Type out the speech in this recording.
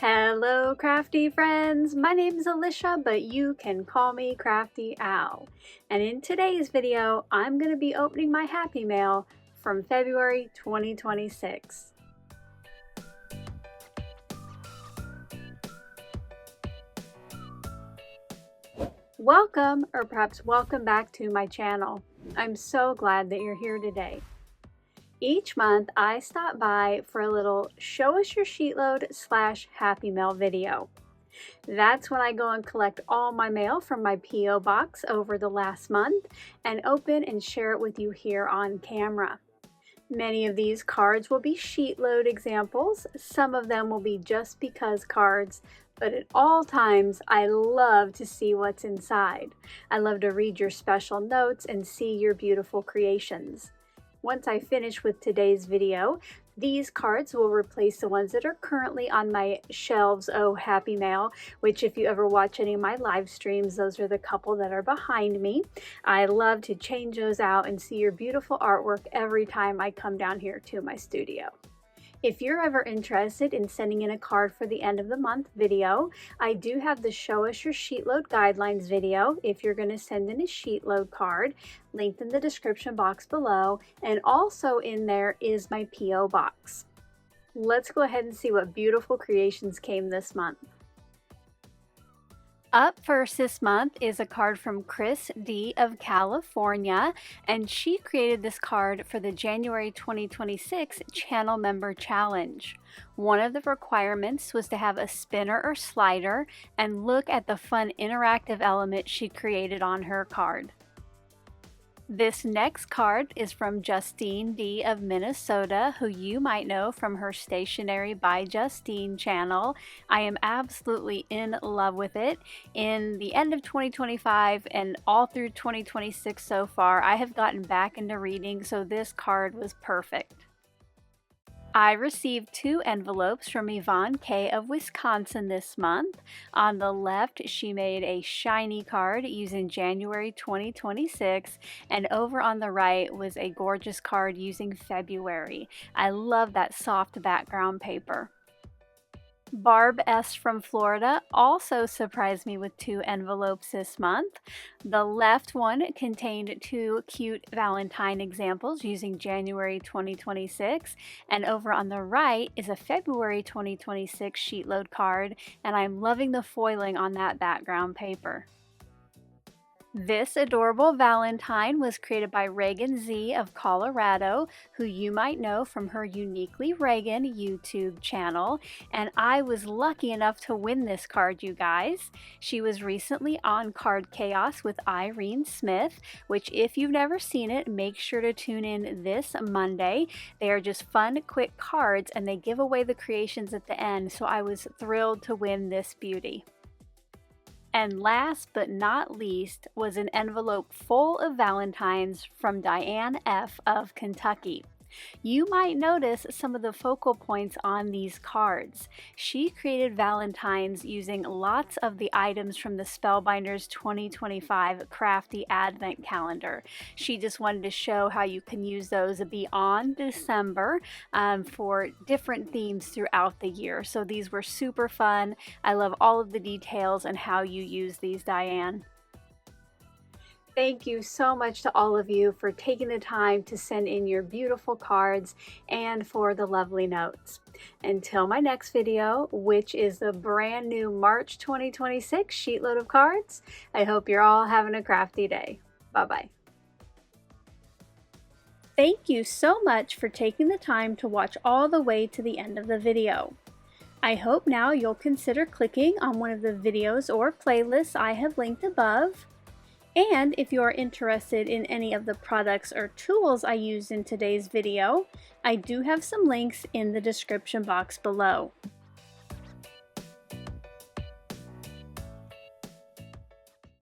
Hello crafty friends, my name is Alicia, but you can call me Crafty Al. And in today's video, I'm going to be opening my Happy Mail from February 2026. Welcome, or perhaps welcome back to my channel. I'm so glad that you're here today. Each month, I stop by for a little Show Us Your Sheetload / Happy Mail video. That's when I go and collect all my mail from my P.O. box over the last month and open and share it with you here on camera. Many of these cards will be sheetload examples. Some of them will be just because cards, but at all times, I love to see what's inside. I love to read your special notes and see your beautiful creations. Once I finish with today's video, these cards will replace the ones that are currently on my shelves, Happy Mail, which if you ever watch any of my live streams, those are the couple that are behind me. I love to change those out and see your beautiful artwork every time I come down here to my studio. If you're ever interested in sending in a card for the end of the month video, I do have the Show Us Your Sheetload Guidelines video if you're going to send in a sheetload card, linked in the description box below, and also in there is my P.O. box. Let's go ahead and see what beautiful creations came this month. Up first this month is a card from Chris D of California, and she created this card for the January 2026 Channel Member Challenge. One of the requirements was to have a spinner or slider, and look at the fun interactive element she created on her card. This next card is from Justine D of Minnesota, who you might know from her Stationery by Justine channel. I am absolutely in love with it. In the end of 2025 and all through 2026 so far, I have gotten back into reading, so this card was perfect. I received 2 envelopes from Yvonne K of Wisconsin this month. On the left, she made a shiny card using January 2026, and over on the right was a gorgeous card using February. I love that soft background paper. Barb S from Florida also surprised me with 2 envelopes this month. The left one contained 2 cute Valentine examples using January 2026, and over on the right is a February 2026 sheetload card, and I'm loving the foiling on that background paper. This adorable Valentine was created by Reagan Z of Colorado, who you might know from her Uniquely Reagan YouTube channel, and I was lucky enough to win this card, you guys. She was recently on Card Chaos with Irene Smith, which if you've never seen it, make sure to tune in this Monday. They are just fun, quick cards, and they give away the creations at the end, so I was thrilled to win this beauty. And last but not least was an envelope full of Valentines from Diane F. of Kentucky. You might notice some of the focal points on these cards. She created Valentines using lots of the items from the Spellbinders 2025 Crafty Advent Calendar. She just wanted to show how you can use those beyond December for different themes throughout the year. So these were super fun. I love all of the details and how you use these, Diane. Thank you so much to all of you for taking the time to send in your beautiful cards and for the lovely notes. Until my next video, which is the brand new March 2026 Sheetload of Cards, I hope you're all having a crafty day. Bye-bye. Thank you so much for taking the time to watch all the way to the end of the video. I hope now you'll consider clicking on one of the videos or playlists I have linked above. And if you are interested in any of the products or tools I used in today's video, I do have some links in the description box below.